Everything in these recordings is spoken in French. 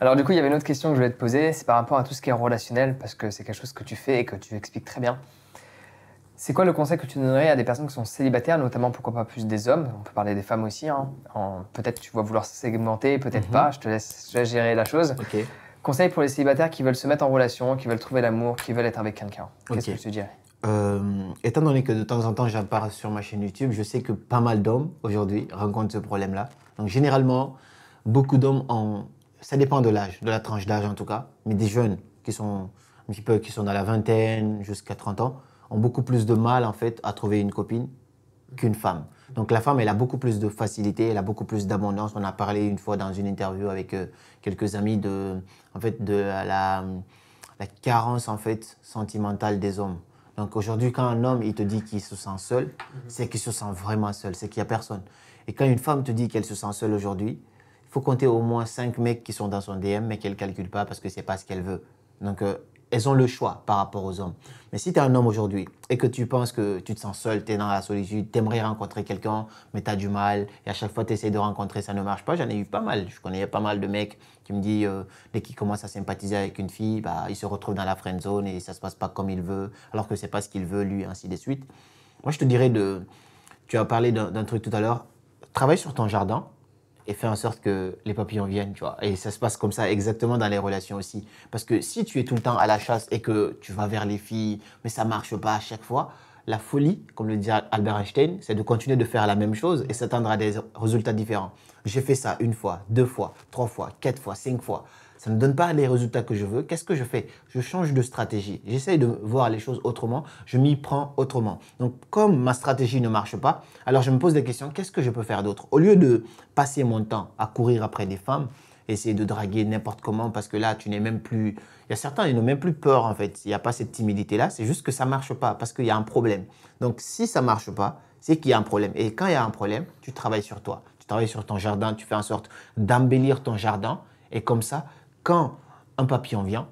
Alors du coup, il y avait une autre question que je voulais te poser, c'est par rapport à tout ce qui est relationnel, parce que c'est quelque chose que tu fais et que tu expliques très bien. C'est quoi le conseil que tu donnerais à des personnes qui sont célibataires, notamment pourquoi pas plus des hommes, on peut parler des femmes aussi, hein. Peut-être tu vas vouloir segmenter, peut-être pas, je te laisse gérer la chose. Ok, Conseil pour les célibataires qui veulent se mettre en relation, qui veulent trouver l'amour, qui veulent être avec quelqu'un. Qu'est-ce ok. que tu dirais? Étant donné que de temps en temps j'en parle sur ma chaîne YouTube, je sais que pas mal d'hommes aujourd'hui rencontrent ce problème-là. Donc généralement, beaucoup d'hommes ont, ça dépend de l'âge, de la tranche d'âge en tout cas, mais des jeunes qui sont un petit peu, qui sont dans la vingtaine jusqu'à 30 ans, ont beaucoup plus de mal en fait à trouver une copine qu'une femme. Donc la femme, elle a beaucoup plus de facilité, elle a beaucoup plus d'abondance. On a parlé une fois dans une interview avec quelques amis en fait, de la carence en fait, sentimentale des hommes. Donc aujourd'hui, quand un homme il te dit qu'il se sent seul, c'est qu'il se sent vraiment seul, c'est qu'il n'y a personne. Et quand une femme te dit qu'elle se sent seule aujourd'hui, il faut compter au moins 5 mecs qui sont dans son DM, mais qu'elle ne calcule pas parce que ce n'est pas ce qu'elle veut. Donc elles ont le choix par rapport aux hommes. Mais si tu es un homme aujourd'hui et que tu penses que tu te sens seul, tu es dans la solitude, tu aimerais rencontrer quelqu'un, mais tu as du mal, et à chaque fois tu essaies de rencontrer, ça ne marche pas, j'en ai eu pas mal. Je connais pas mal de mecs qui me disent, dès qu'ils commencent à sympathiser avec une fille, bah, ils se retrouvent dans la friend zone et ça ne se passe pas comme il veut, alors que ce n'est pas ce qu'il veut, lui, ainsi de suite. Moi, je te dirais tu as parlé d'un truc tout à l'heure, travaille sur ton jardin et fais en sorte que les papillons viennent, tu vois. Et ça se passe comme ça exactement dans les relations aussi. Parce que si tu es tout le temps à la chasse et que tu vas vers les filles, mais ça ne marche pas à chaque fois, la folie, comme le dit Albert Einstein, c'est de continuer de faire la même chose et s'attendre à des résultats différents. J'ai fait ça une fois, deux fois, trois fois, quatre fois, cinq fois. Ça ne donne pas les résultats que je veux. Qu'est-ce que je fais? Je change de stratégie. J'essaye de voir les choses autrement. Je m'y prends autrement. Donc, comme ma stratégie ne marche pas, alors je me pose des questions. Qu'est-ce que je peux faire d'autre? Au lieu de passer mon temps à courir après des femmes, essayer de draguer n'importe comment parce que là, tu n'es même plus… Il y a certains, ils n'ont même plus peur en fait. Il n'y a pas cette timidité-là. C'est juste que ça ne marche pas parce qu'il y a un problème. Donc, si ça ne marche pas, c'est qu'il y a un problème. Et quand il y a un problème, tu travailles sur toi. Tu travailles sur ton jardin. Tu fais en sorte d'embellir ton jardin. Et comme ça, quand un papillon vient,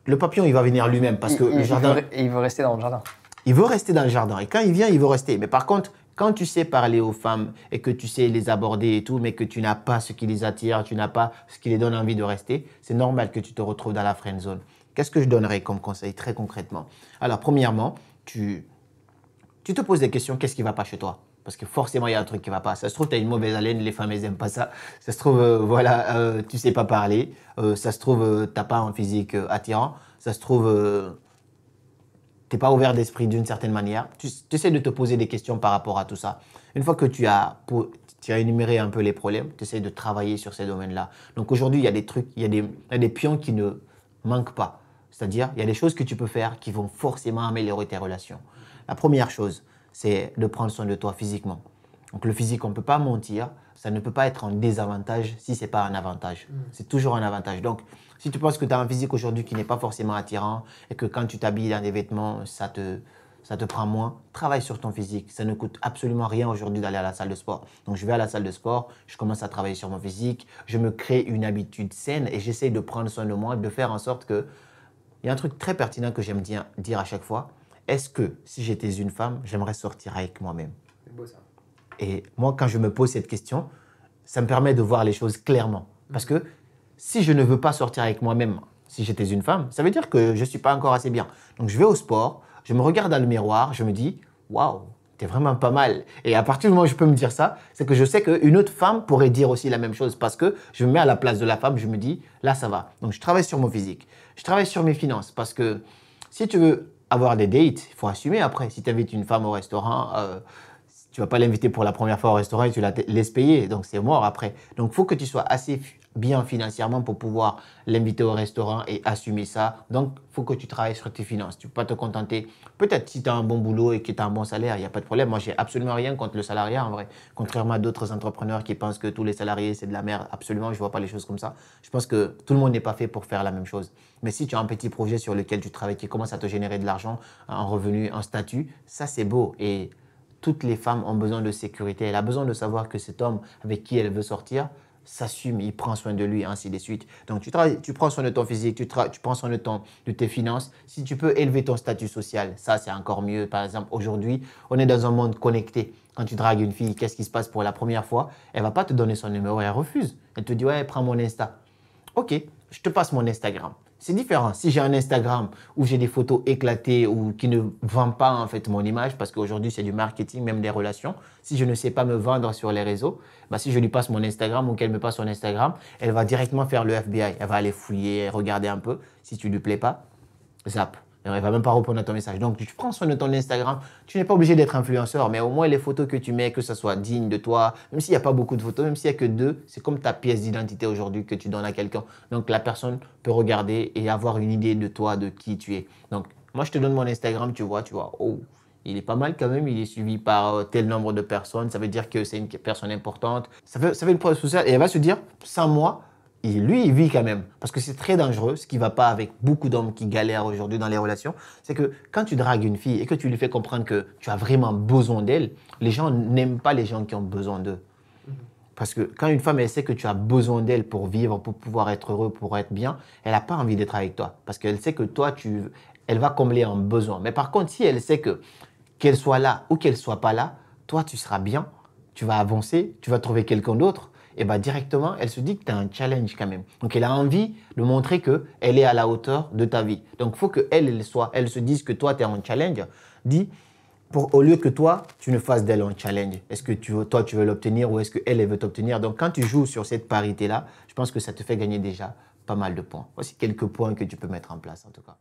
le papillon, il va venir lui-même parce que le jardin… Il veut rester dans le jardin. Il veut rester dans le jardin. Et quand il vient, il veut rester. Mais par contre, quand tu sais parler aux femmes et que tu sais les aborder et tout, mais que tu n'as pas ce qui les attire, tu n'as pas ce qui les donne envie de rester, c'est normal que tu te retrouves dans la friend zone. Qu'est-ce que je donnerais comme conseil très concrètement? Alors, premièrement, tu te poses des questions, qu'est-ce qui ne va pas chez toi? Parce que forcément, il y a un truc qui ne va pas. Ça se trouve, tu as une mauvaise haleine, les femmes, elles n'aiment pas ça. Ça se trouve, tu ne sais pas parler. Ça se trouve, tu n'as pas un physique attirant. Ça se trouve, tu n'es pas ouvert d'esprit d'une certaine manière. Tu essaies de te poser des questions par rapport à tout ça. Une fois que tu as énuméré un peu les problèmes, tu essaies de travailler sur ces domaines-là. Donc aujourd'hui, il y a des trucs, il y a des pions qui ne manquent pas. C'est-à-dire, il y a des choses que tu peux faire qui vont forcément améliorer tes relations. La première chose, c'est de prendre soin de toi physiquement. Donc le physique, on ne peut pas mentir, ça ne peut pas être un désavantage si ce n'est pas un avantage. C'est toujours un avantage. Donc, si tu penses que tu as un physique aujourd'hui qui n'est pas forcément attirant et que quand tu t'habilles dans des vêtements, ça te prend moins, travaille sur ton physique. Ça ne coûte absolument rien aujourd'hui d'aller à la salle de sport. Donc, je vais à la salle de sport, je commence à travailler sur mon physique, je me crée une habitude saine et j'essaie de prendre soin de moi, de faire en sorte que… Il y a un truc très pertinent que j'aime dire à chaque fois. Est-ce que si j'étais une femme, j'aimerais sortir avec moi-même? C'est beau ça. Et moi, quand je me pose cette question, ça me permet de voir les choses clairement. Parce que si je ne veux pas sortir avec moi-même, si j'étais une femme, ça veut dire que je ne suis pas encore assez bien. Donc, je vais au sport, je me regarde dans le miroir, je me dis « Waouh, t'es vraiment pas mal ». Et à partir du moment où je peux me dire ça, c'est que je sais qu'une autre femme pourrait dire aussi la même chose parce que je me mets à la place de la femme, je me dis « Là, ça va ». Donc, je travaille sur mon physique. Je travaille sur mes finances parce que si tu veux avoir des dates, il faut assumer après. Si tu invites une femme au restaurant… tu ne vas pas l'inviter pour la première fois au restaurant et tu la laisses payer. Donc, c'est mort après. Donc, il faut que tu sois assez bien financièrement pour pouvoir l'inviter au restaurant et assumer ça. Donc, il faut que tu travailles sur tes finances. Tu ne peux pas te contenter. Peut-être si tu as un bon boulot et que tu as un bon salaire, il n'y a pas de problème. Moi, j'ai absolument rien contre le salariat en vrai. Contrairement à d'autres entrepreneurs qui pensent que tous les salariés, c'est de la merde. Absolument, je ne vois pas les choses comme ça. Je pense que tout le monde n'est pas fait pour faire la même chose. Mais si tu as un petit projet sur lequel tu travailles qui commence à te générer de l'argent, un revenu, un statut, ça, c'est beau. Et toutes les femmes ont besoin de sécurité. Elle a besoin de savoir que cet homme avec qui elle veut sortir s'assume, il prend soin de lui, ainsi de suite. Donc, tu prends soin de ton physique, tu prends soin de tes finances. Si tu peux élever ton statut social, ça, c'est encore mieux. Par exemple, aujourd'hui, on est dans un monde connecté. Quand tu dragues une fille, qu'est-ce qui se passe pour la première fois? Elle ne va pas te donner son numéro, elle refuse. Elle te dit, ouais, prends mon Insta. Ok, je te passe mon Instagram. C'est différent. Si j'ai un Instagram où j'ai des photos éclatées ou qui ne vendent pas en fait mon image, parce qu'aujourd'hui c'est du marketing, même des relations. Si je ne sais pas me vendre sur les réseaux, bah, si je lui passe mon Instagram ou qu'elle me passe son Instagram, elle va directement faire le FBI. Elle va aller fouiller, regarder un peu. Si tu ne lui plais pas, zap. Elle ne va même pas répondre à ton message. Donc, tu prends soin de ton Instagram. Tu n'es pas obligé d'être influenceur, mais au moins les photos que tu mets, que ce soit digne de toi, même s'il n'y a pas beaucoup de photos, même s'il n'y a que 2, c'est comme ta pièce d'identité aujourd'hui que tu donnes à quelqu'un. Donc, la personne peut regarder et avoir une idée de toi, de qui tu es. Donc, moi, je te donne mon Instagram, tu vois, oh, il est pas mal quand même, il est suivi par tel nombre de personnes. Ça veut dire que c'est une personne importante. Ça fait une preuve sociale et elle va se dire, sans moi, et lui, il vit quand même. Parce que c'est très dangereux. Ce qui ne va pas avec beaucoup d'hommes qui galèrent aujourd'hui dans les relations, c'est que quand tu dragues une fille et que tu lui fais comprendre que tu as vraiment besoin d'elle, les gens n'aiment pas les gens qui ont besoin d'eux. Parce que quand une femme, elle sait que tu as besoin d'elle pour vivre, pour pouvoir être heureux, pour être bien, elle n'a pas envie d'être avec toi. Parce qu'elle sait que toi, elle va combler un besoin. Mais par contre, si elle sait que qu'elle soit là ou qu'elle ne soit pas là, toi, tu seras bien, tu vas avancer, tu vas trouver quelqu'un d'autre, et bien directement, elle se dit que tu as un challenge quand même. Donc, elle a envie de montrer qu'elle est à la hauteur de ta vie. Donc, il faut qu'elle elle se dise que toi, tu es en challenge. Dis, au lieu que toi, tu ne fasses d'elle un challenge. Est-ce que toi, tu veux l'obtenir ou est-ce qu'elle, elle veut t'obtenir? Donc, quand tu joues sur cette parité-là, je pense que ça te fait gagner déjà pas mal de points. Voici quelques points que tu peux mettre en place en tout cas.